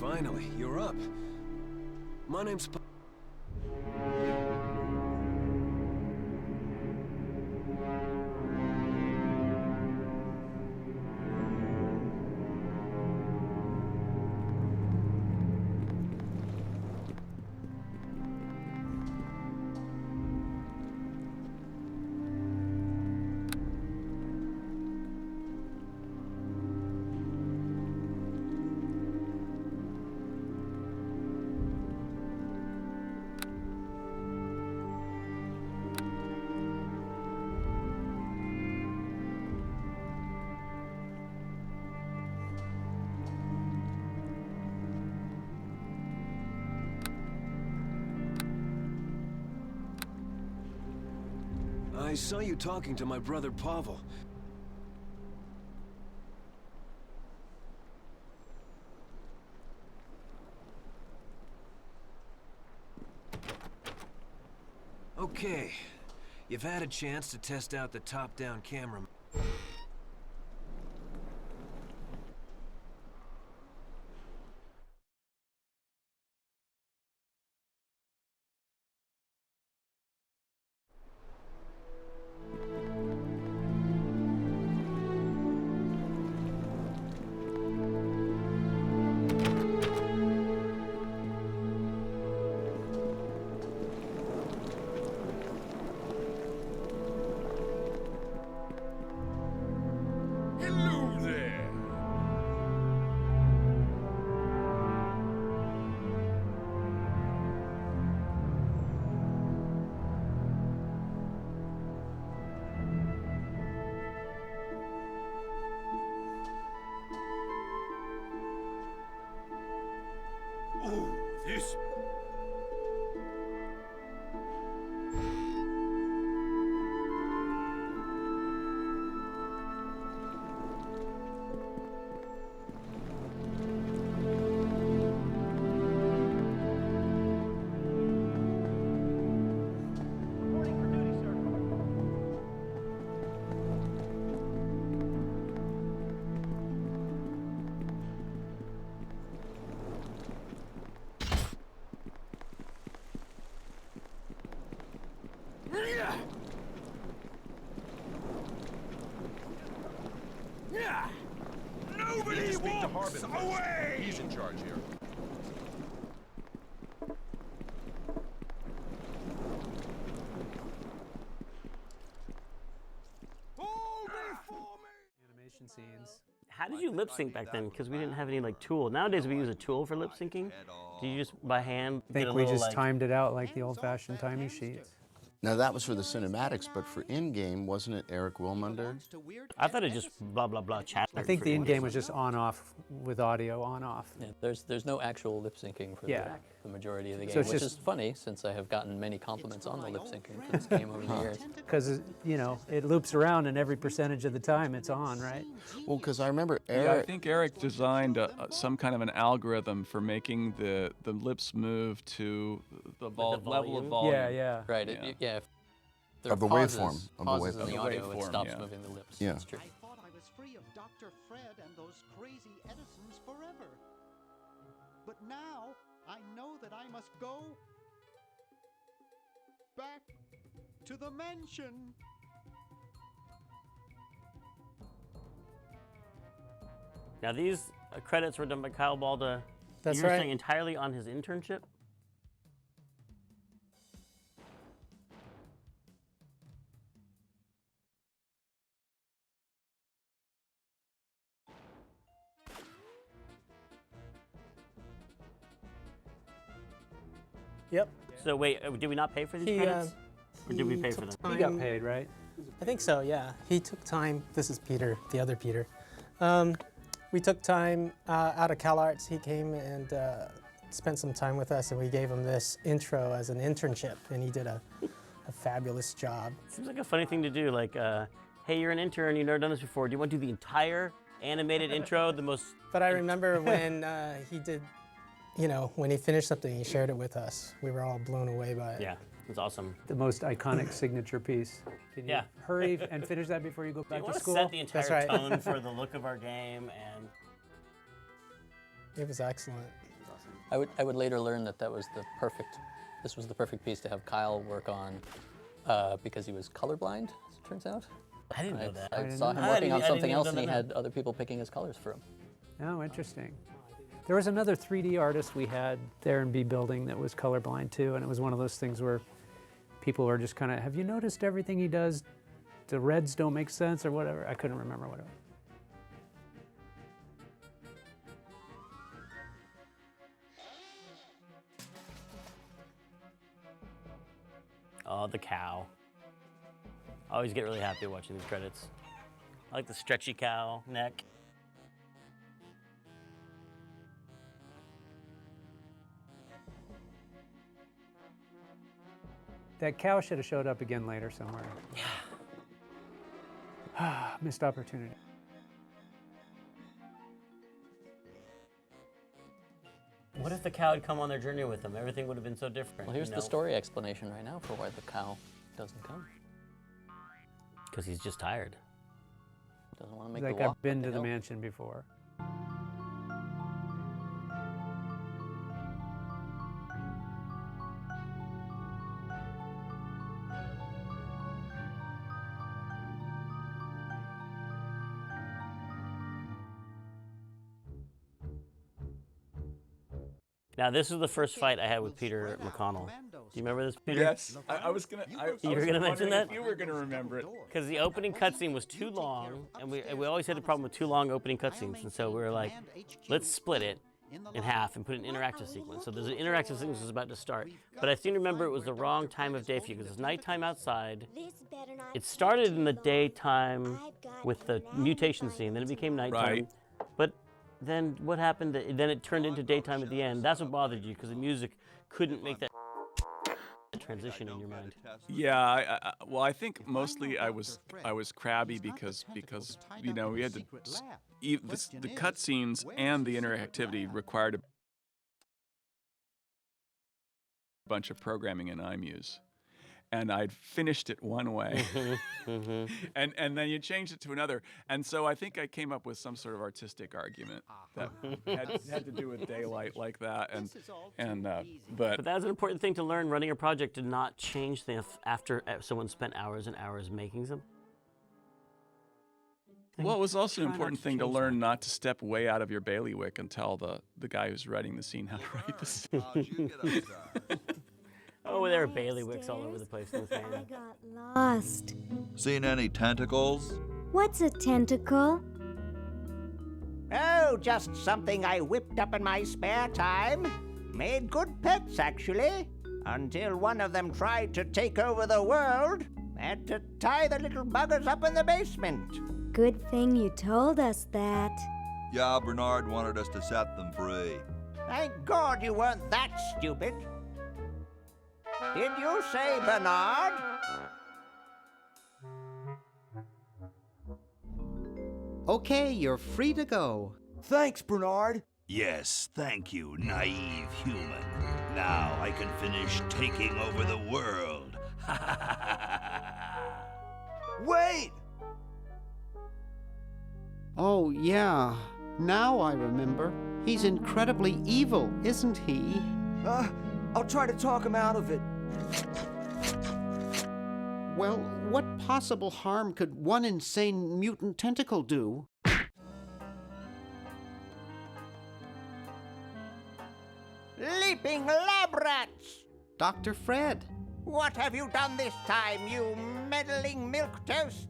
Finally, you're up. My name's... I saw you talking to my brother Pavel. Okay, you've had a chance to test out the top-down camera. Hello there! Oh, this... Nobody walks away! He's in charge here. Animation scenes. How did you lip sync back then? Because we didn't have any like tool. Nowadays we use a tool for lip syncing. Do you just by hand? I think we just timed it out like the old-fashioned timing sheets. Now that was for the cinematics, but for in-game, wasn't it Eric Wilmunder? I thought it just blah blah blah chat. I think the in-game was just on-off with audio on-off. Yeah, there's no actual lip syncing for the majority of the game, So it's which just- is funny since I have gotten many compliments on the lip syncing for this game over the years. Because, you know, it loops around and every percentage of the time it's on, right? Well, because I remember Yeah, I Eric. think Eric designed some kind of an algorithm for making the lips move to the level of volume? volume. Yeah. Right, Yeah. If there Of are the pauses, waveform, of the pauses waveform. in the Of the audio, it waveform, stops yeah. moving the lips. Yeah. That's true. I thought I was free of Dr. Fred and those crazy Edisons forever. But now, I know that I must go back to the mansion. Now these credits were done by Kyle Balda. That's You're right. saying entirely on his internship? Yep. So wait, did we not pay for these He, credits? Or did we he pay for took them? He got paid, right? I think so, yeah. He took time. This is Peter, the other Peter. We took time out of CalArts. He came and spent some time with us, and we gave him this intro as an internship, and he did a fabulous job. Seems like a funny thing to do. Like, hey, you're an intern. You've never done this before. Do you want to do the entire animated intro? The most. But I remember when he did, you know, when he finished something, he shared it with us. We were all blown away by it. Yeah, it's awesome. The most iconic signature piece. Can you Yeah. hurry and finish that before you go Do you back to want to school? set the entire That's right. tone for the look of our game and. It was excellent. I would later learn that this was the perfect piece to have Kyle work on because he was colorblind, as it turns out. I didn't know that. I saw him working on something else and he had other people picking his colors for him. Oh, interesting. There was another 3D artist we had there in B building that was colorblind too, and it was one of those things where people were just kind of, have you noticed everything he does? The reds don't make sense or whatever. I couldn't remember what it was. Oh, the cow. I always get really happy watching these credits. I like the stretchy cow neck. That cow should have showed up again later somewhere. Yeah. Missed opportunity. What if the cow had come on their journey with them? Everything would have been so different. Well, here's the story explanation right now for why the cow doesn't come. Because he's just tired. Doesn't want to make Like the walk I've been up to the hill. mansion before. Now, this was the first fight I had with Peter McConnell. Do you remember this, Peter? Yes, I was gonna. You were gonna mention that? If you were gonna remember it. Because the opening cutscene was too long, and we always had a problem with too long opening cutscenes, and so we were like, let's split it in half and put an interactive sequence. So there's an interactive sequence that's about to start, but I seem to remember it was the wrong time of day for you because it's nighttime outside. It started in the daytime with the mutation scene, then it became nighttime. Right. But then what happened? Then it turned into daytime at the end. That's what bothered you because the music couldn't make that transition in your mind. Yeah, well, I think mostly I was crabby because you know we had to the cutscenes and the interactivity required a bunch of programming in iMuse, and I'd finished it one way, and then you changed it to another, and so I think I came up with some sort of artistic argument that had to do with daylight like that, But that's an important thing to learn running a project, to not change things after someone spent hours and hours making them. Well, it was also an important thing to learn not to step way out of your bailiwick and tell the guy who's writing the scene how to write the scene. Oh, there are bailiwicks all over the place in this game. I got lost. Seen any tentacles? What's a tentacle? Oh, just something I whipped up in my spare time. Made good pets, actually. Until one of them tried to take over the world. Had to tie the little buggers up in the basement. Good thing you told us that. Yeah, Bernard wanted us to set them free. Thank God you weren't that stupid. Did you say Bernard? Okay, you're free to go. Thanks, Bernard. Yes, thank you, naive human. Now I can finish taking over the world. Wait! Oh, yeah. Now I remember. He's incredibly evil, isn't he? I'll try to talk him out of it. Well, what possible harm could one insane mutant tentacle do? Leaping lab rats! Dr. Fred. What have you done this time, you meddling milquetoast?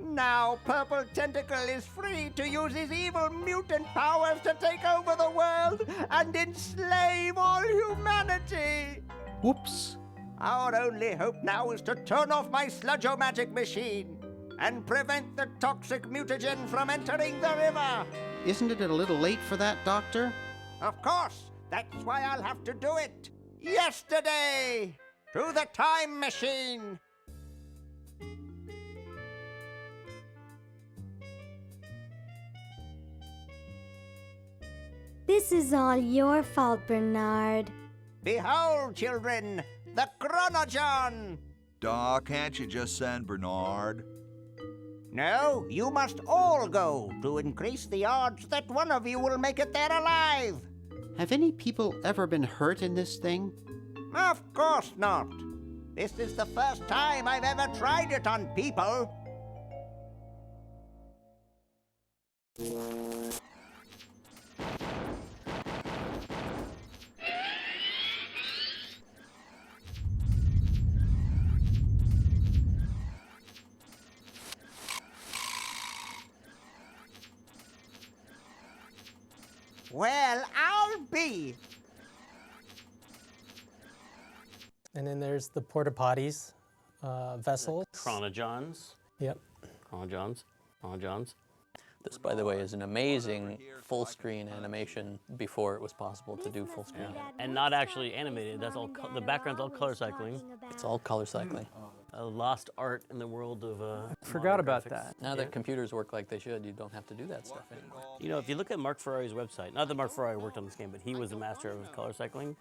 Now Purple Tentacle is free to use his evil mutant powers to take over the world and enslave all humanity! Whoops. Our only hope now is to turn off my sludge-o-magic machine and prevent the toxic mutagen from entering the river. Isn't it a little late for that, Doctor? Of course, that's why I'll have to do it. Yesterday, through the time machine. This is all your fault, Bernard. Behold, children, the Chronogon! Doc, can't you just send Bernard? No, you must all go to increase the odds that one of you will make it there alive. Have any people ever been hurt in this thing? Of course not. This is the first time I've ever tried it on people. Well, I'll be. And then there's the porta potties, vessels. Chronojohns. Yep. Chronojohns. This, by the way, is an amazing full screen animation before it was possible to do full screen. And not actually animated. That's all. The background's all color cycling. It's all color cycling. A lost art in the world of. Forgot about graphics. that. Now that computers work like they should, you don't have to do that stuff anymore. You know, if you look at Mark Ferrari's website, not that Mark Ferrari worked on this game, but he was a master of color cycling,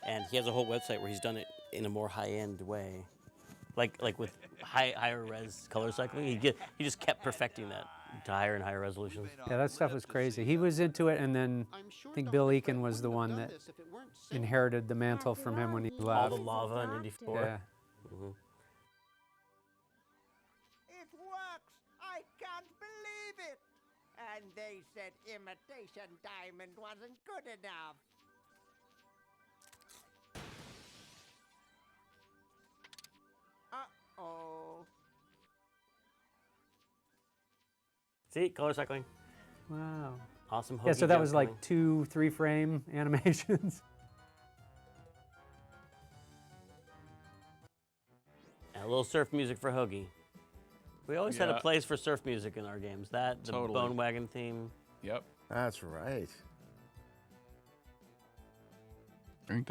and he has a whole website where he's done it in a more high-end way, like with higher res color cycling. He just kept perfecting that to higher and higher resolutions. Yeah, that stuff was crazy. He was into it, and then I think Bill Eakin was the one that inherited the mantle from him when he All left. the lava in Indy 4. Yeah. Mhm. It works! I can't believe it! And they said imitation diamond wasn't good enough. Uh-oh. See, color cycling. Wow. Awesome. Yeah, so that hokey was jumping. like 2-3 frame animations. And a little surf music for Hoagie. We always had a Yeah. place for surf music in our games. That, the Totally. Bone Wagon theme. Yep. That's right. I think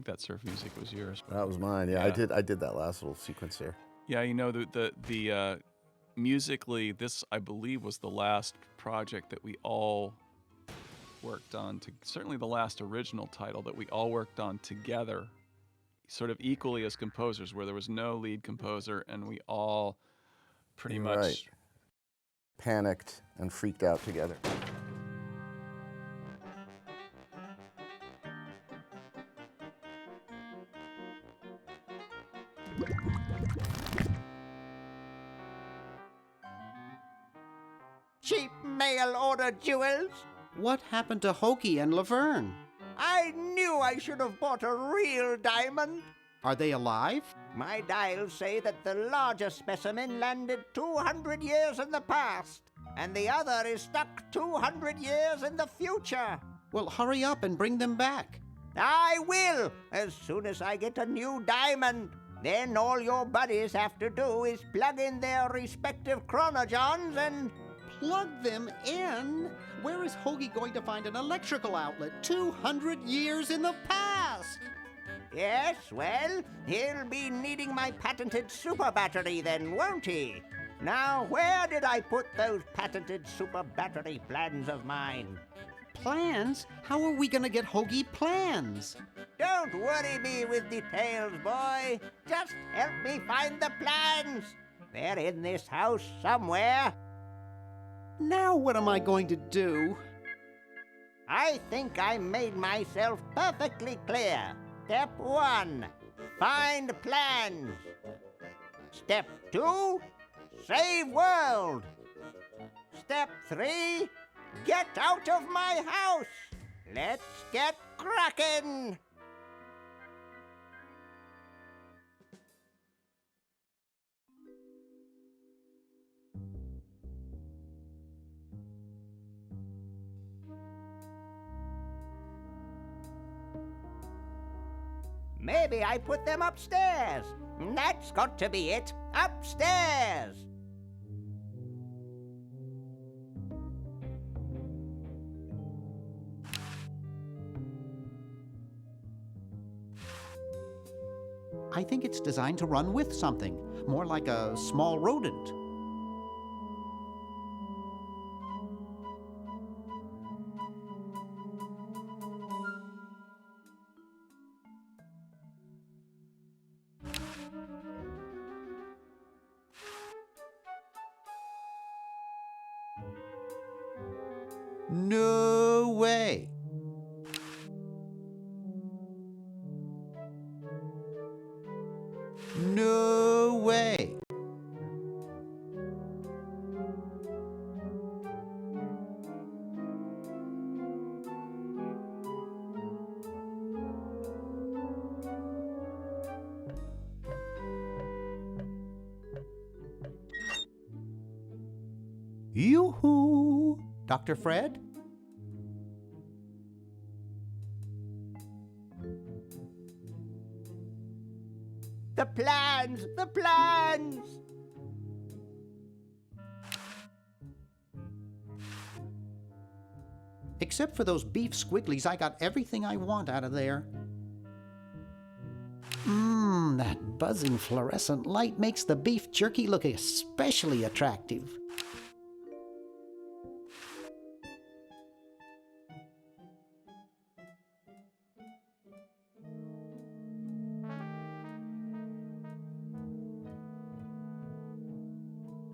that surf music was yours. That was mine. Yeah, I did that last little sequence there. Yeah, you know, the musically, this I believe was the last project that we all worked on. Certainly the last original title that we all worked on together, sort of equally as composers, where there was no lead composer, and we all pretty much Right. Panicked and freaked out together. Cheap mail order jewels? What happened to Hoagie and Laverne? I knew I should have bought a real diamond. Are they alive? My dials say that the larger specimen landed 200 years in the past, and the other is stuck 200 years in the future. Well, hurry up and bring them back. I will, as soon as I get a new diamond. Then all your buddies have to do is plug in their respective chronojohns and... Plug them in? Where is Hoagie going to find an electrical outlet 200 years in the past? Yes, well, he'll be needing my patented super battery then, won't he? Now, where did I put those patented super battery plans of mine? Plans? How are we going to get Hoagie plans? Don't worry me with details, boy. Just help me find the plans. They're in this house somewhere. Now what am I going to do? I think I made myself perfectly clear. Step 1, find plans. Step 2, save world. Step 3, get out of my house. Let's get cracking. Maybe I put them upstairs. That's got to be it. Upstairs. I think it's designed to run with something, more like a small rodent. No way. No way. Yoo-hoo! Dr. Fred? The plans! The plans! Except for those beef squigglies, I got everything I want out of there. That buzzing fluorescent light makes the beef jerky look especially attractive.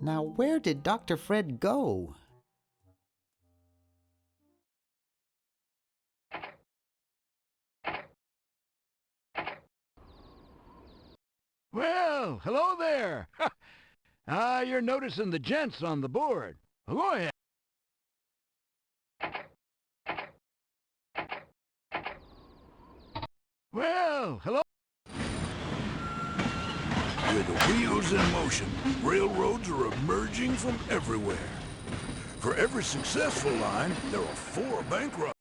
Now, where did Dr. Fred go? Well, hello there. You're noticing the gents on the board. Go ahead. Well, hello. With the wheels in motion, railroads are emerging from everywhere. For every successful line, there are 4 bankrupts.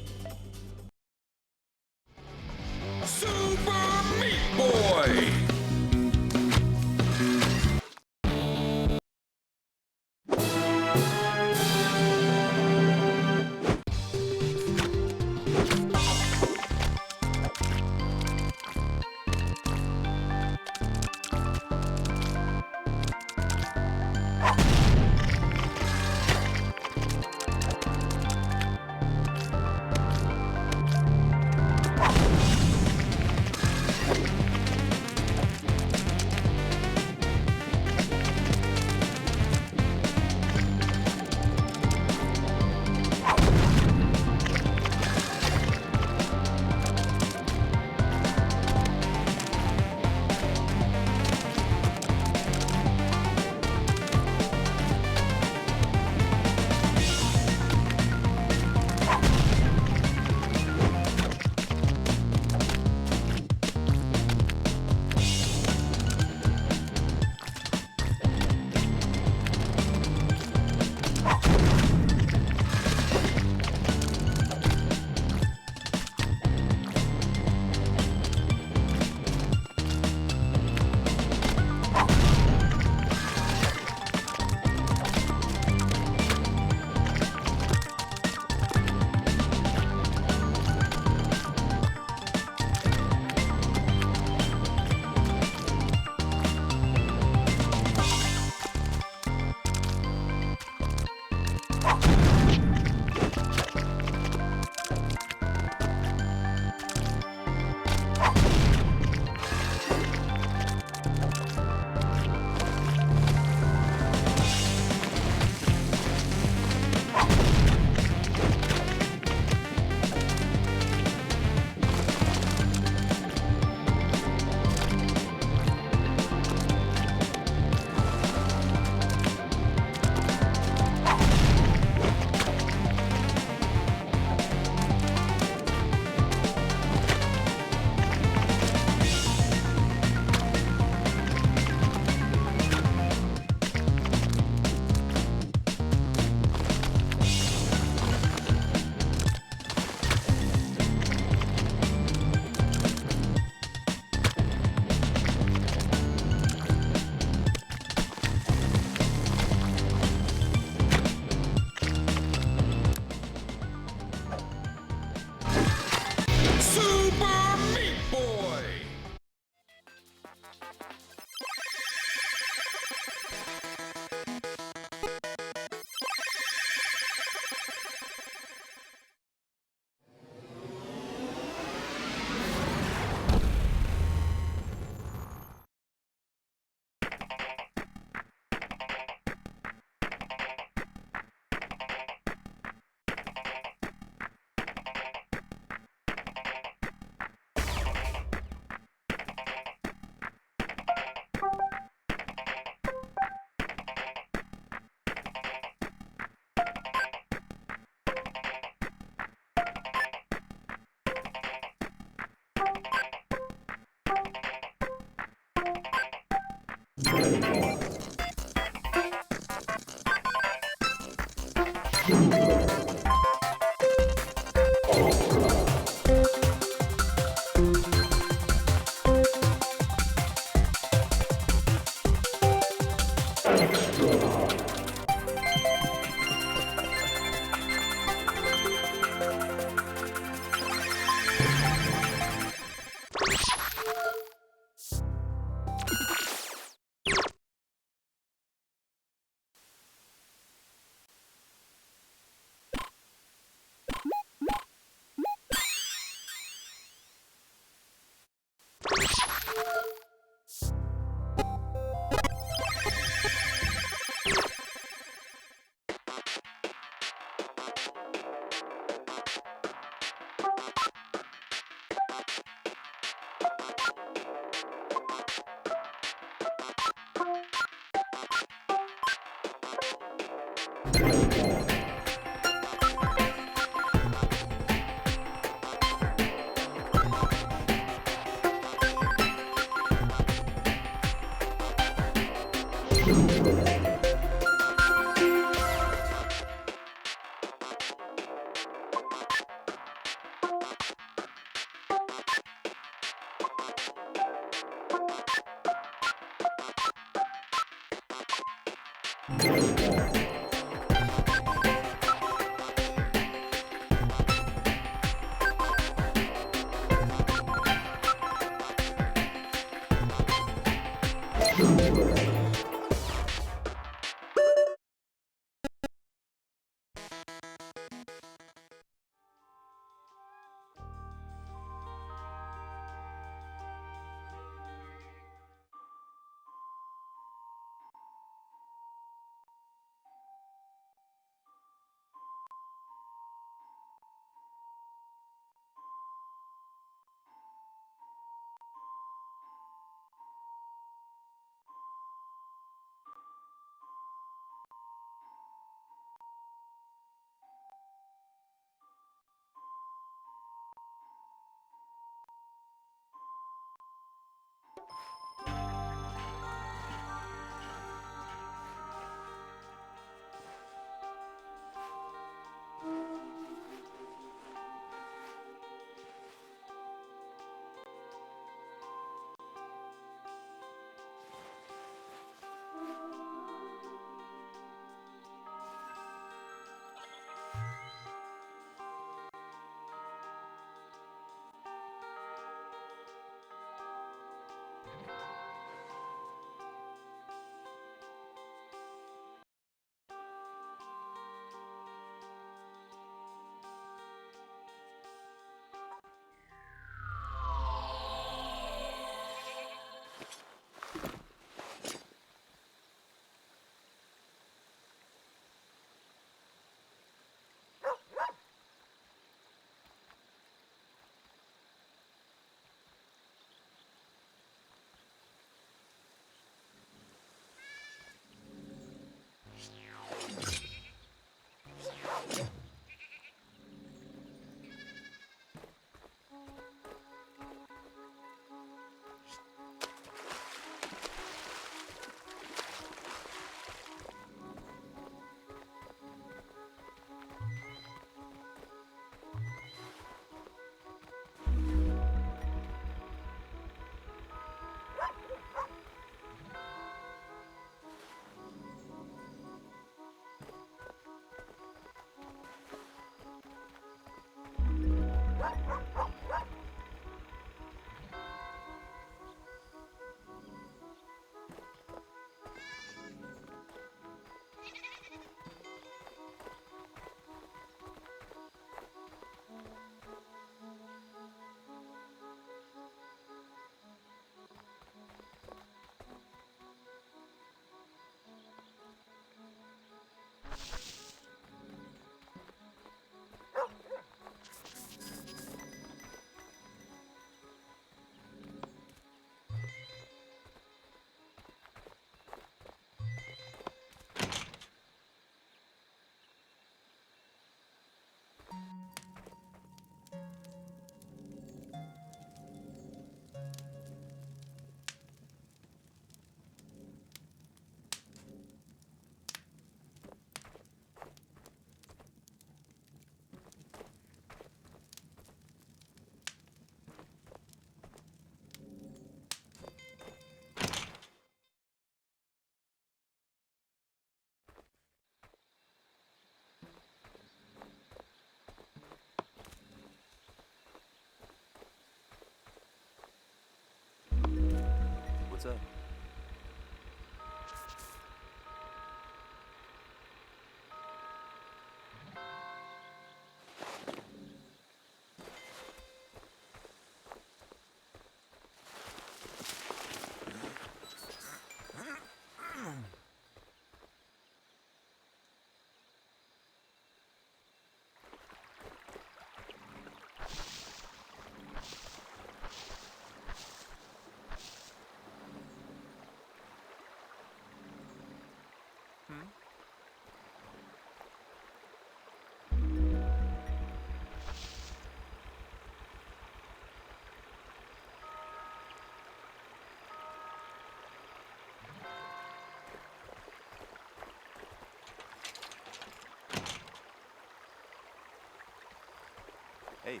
Hey.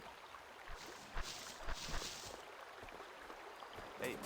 Hey.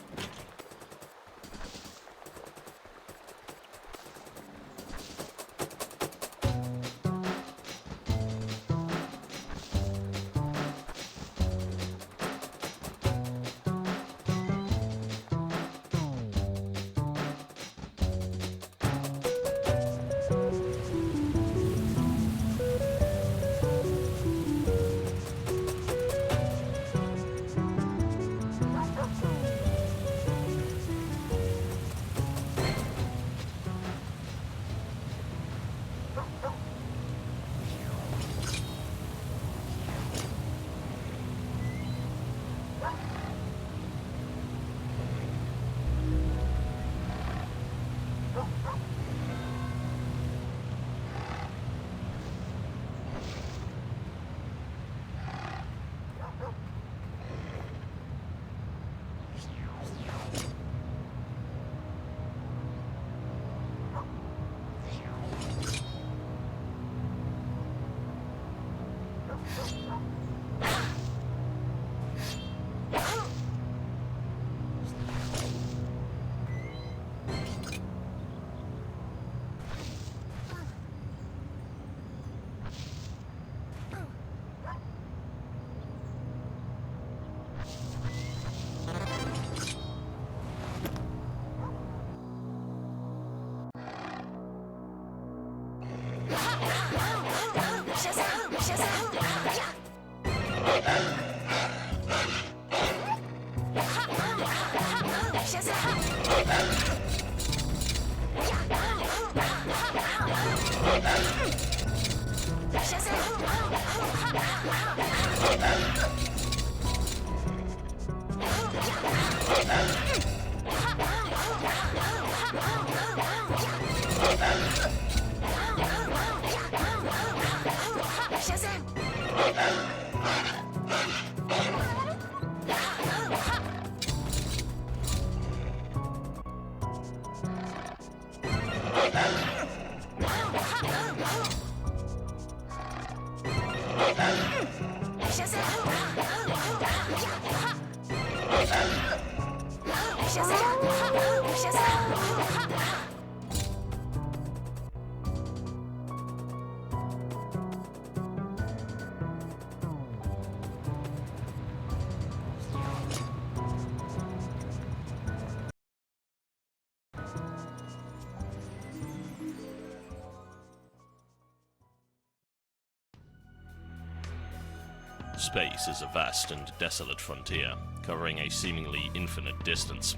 Space is a vast and desolate frontier, covering a seemingly infinite distance.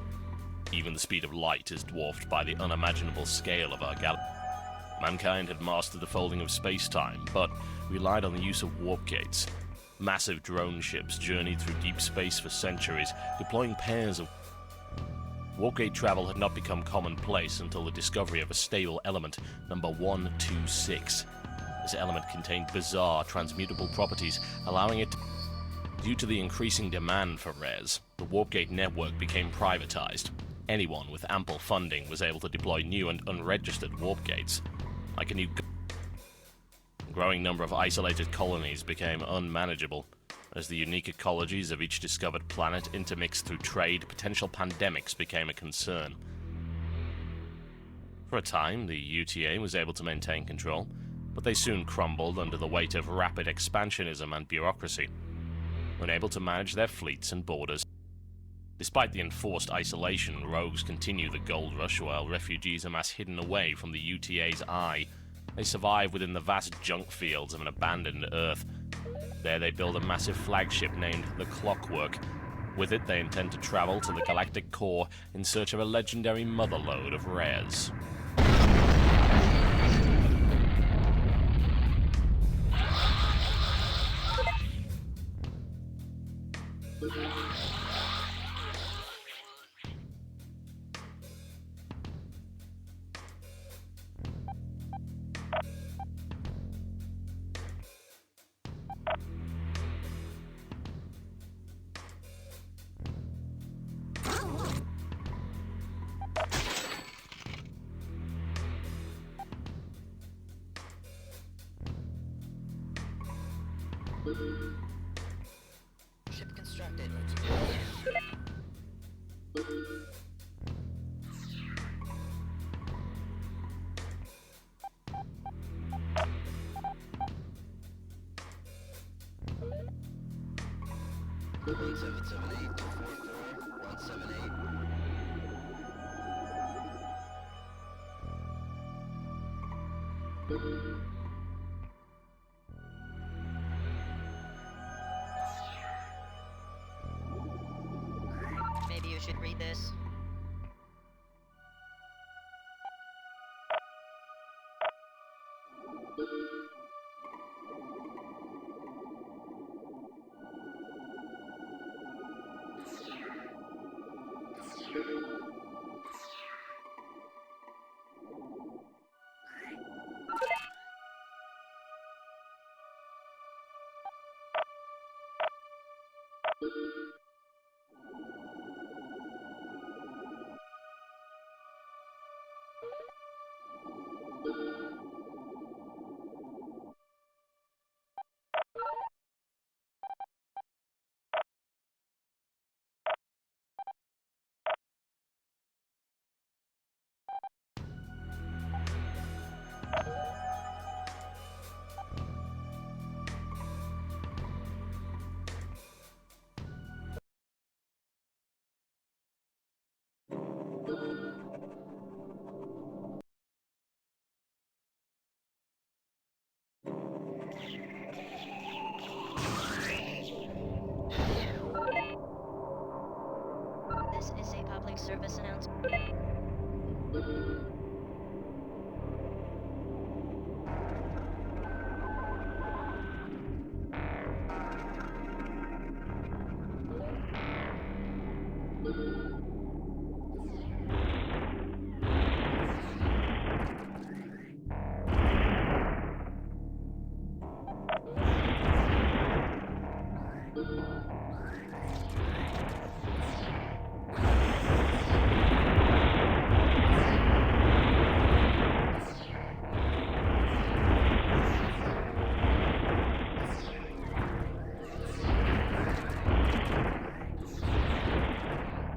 Even the speed of light is dwarfed by the unimaginable scale of our galaxy. Mankind had mastered the folding of space-time, but relied on the use of warp gates. Massive drone ships journeyed through deep space for centuries, deploying pairs of... Warp gate travel had not become commonplace until the discovery of a stable element, number 126. This element contained bizarre, transmutable properties, allowing it to... Due to the increasing demand for rares, the warp gate network became privatized. Anyone with ample funding was able to deploy new and unregistered warp gates. Like a growing number of isolated colonies became unmanageable. As the unique ecologies of each discovered planet intermixed through trade, potential pandemics became a concern. For a time, the UTA was able to maintain control, but they soon crumbled under the weight of rapid expansionism and bureaucracy, unable to manage their fleets and borders. Despite the enforced isolation, rogues continue the gold rush while refugees amass hidden away from the UTA's eye. They survive within the vast junk fields of an abandoned Earth. There they build a massive flagship named the Clockwork. With it, they intend to travel to the galactic core in search of a legendary motherlode of rares. Maybe you should read this. This is a public service announcement.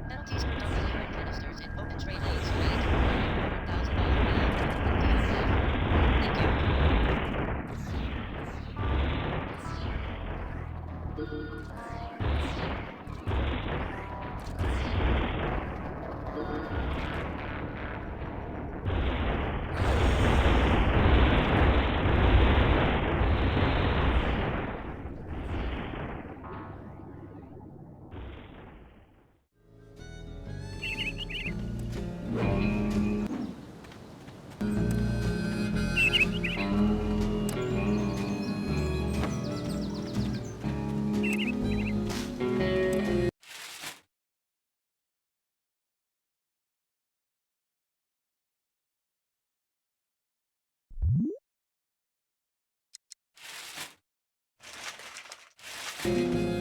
Penalties for dumping urine canisters in open train lanes range from $1,000 Thank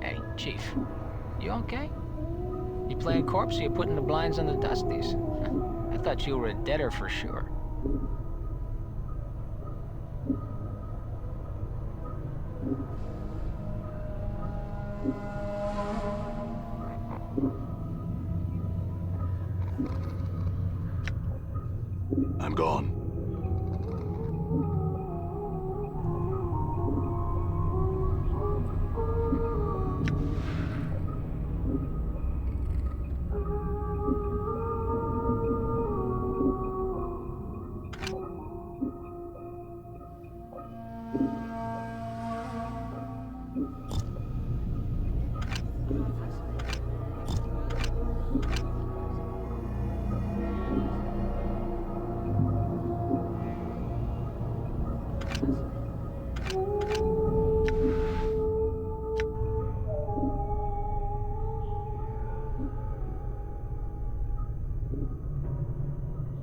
Hey, Chief. You okay? You playing corpse or you putting the blinds on the dusties? I thought you were a deader for sure. I'm gone.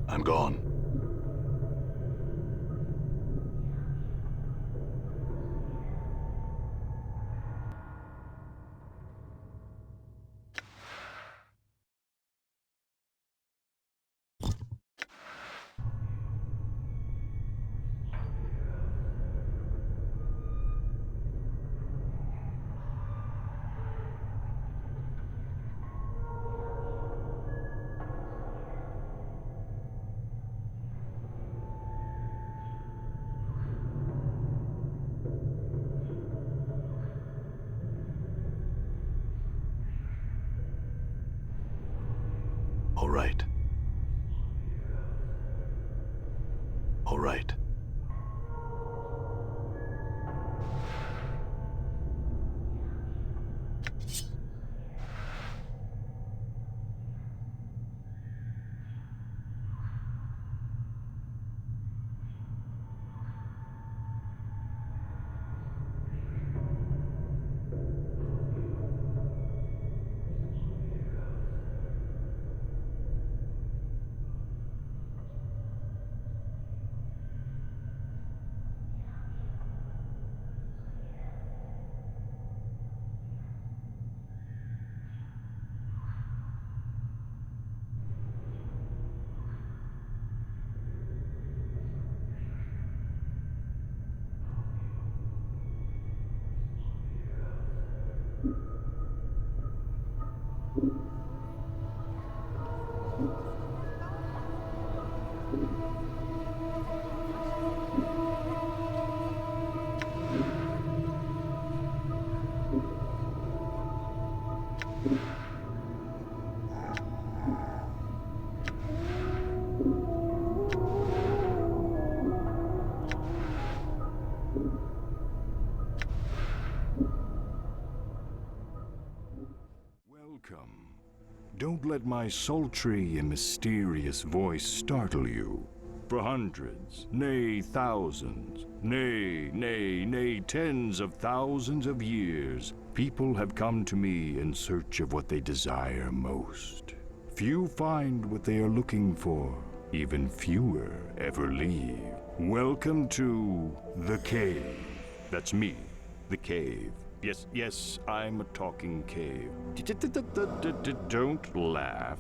I'm gone. All right. All right. Welcome. Don't let my sultry and mysterious voice startle you. For hundreds, nay thousands, nay tens of thousands of years, people have come to me in search of what they desire most. Few find what they are looking for. Even fewer ever leave. Welcome to the cave. That's me, the cave. Yes, I'm a talking cave. Don't laugh.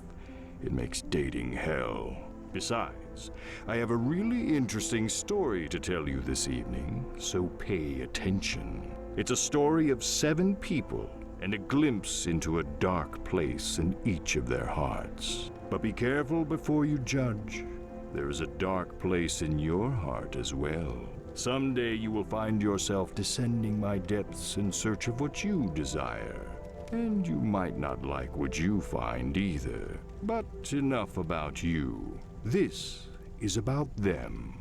It makes dating hell. Besides, I have a really interesting story to tell you this evening, so pay attention. It's a story of 7 people and a glimpse into a dark place in each of their hearts. But be careful before you judge. There is a dark place in your heart as well. Someday you will find yourself descending my depths in search of what you desire. And you might not like what you find either. But enough about you. This is about them.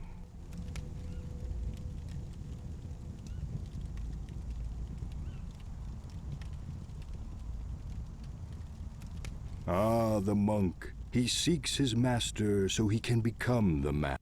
Ah, the monk. He seeks his master so he can become the master.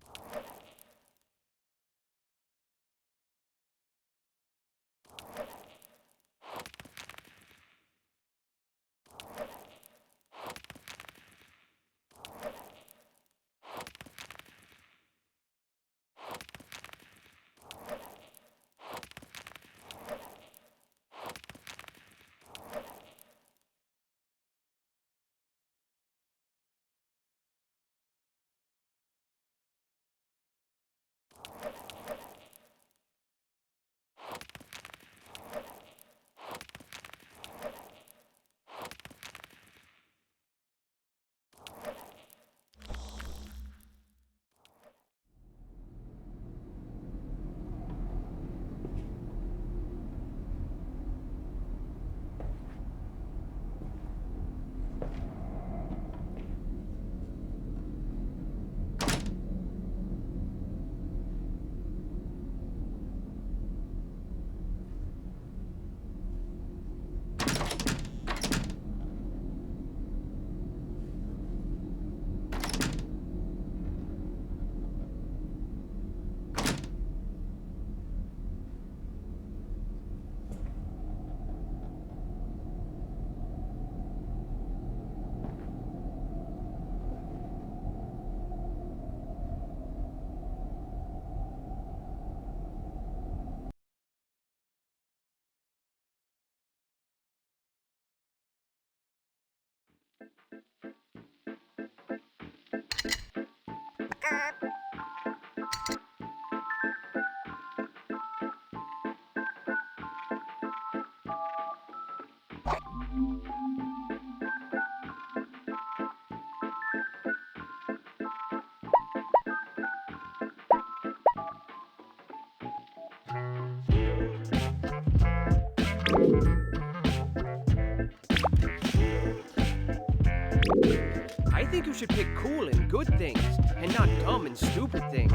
I think you should pick cool and good things, and not dumb and stupid things.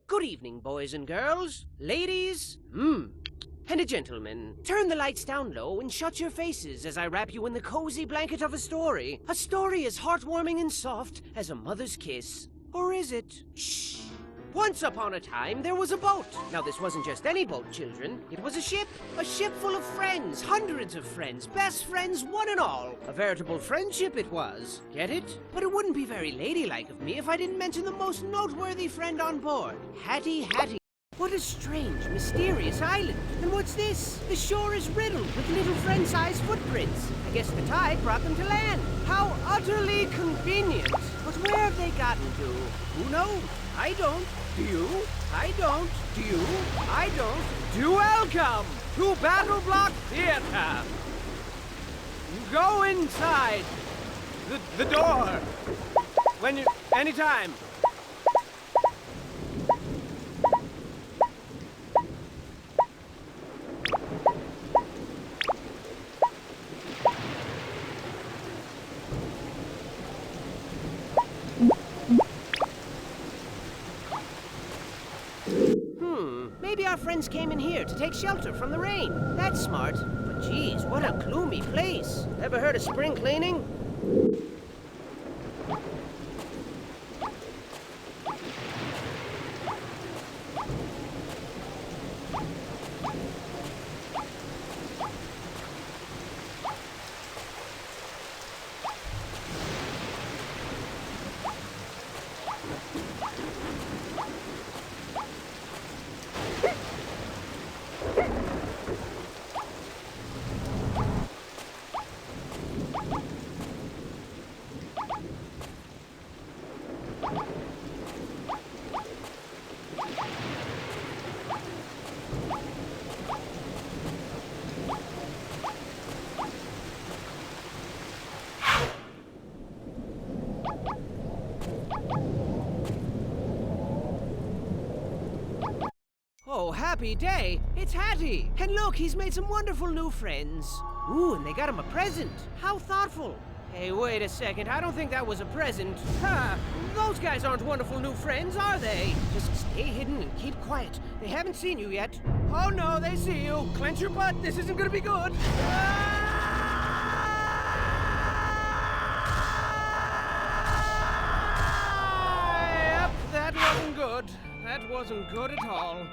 Good evening, boys and girls, ladies, and gentlemen. Turn the lights down low and shut your faces as I wrap you in the cozy blanket of a story. A story as heartwarming and soft as a mother's kiss. Or is it? Shh. Once upon a time, there was a boat. Now, this wasn't just any boat, children. It was a ship full of friends, hundreds of friends, best friends, one and all. A veritable friendship it was. Get it? But it wouldn't be very ladylike of me if I didn't mention the most noteworthy friend on board, Hattie. What a strange, mysterious island. And what's this? The shore is riddled with little friend-sized footprints. I guess the tide brought them to land. How utterly convenient. But where have they gotten to? Who knows? I don't. Do you? I don't. Do you? I don't. Welcome to Battle Block Theater. Go inside the door. When you... anytime. Maybe our friends came in here to take shelter from the rain. That's smart. But geez, what a gloomy place. Ever heard of spring cleaning? Oh, happy day! It's Hattie! And look, he's made some wonderful new friends. Ooh, and they got him a present. How thoughtful. Hey, wait a second. I don't think that was a present. Ha! Those guys aren't wonderful new friends, are they? Just stay hidden and keep quiet. They haven't seen you yet. Oh no, they see you. Clench your butt. This isn't gonna be good. Yep, that wasn't good. That wasn't good at all.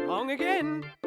Wrong again.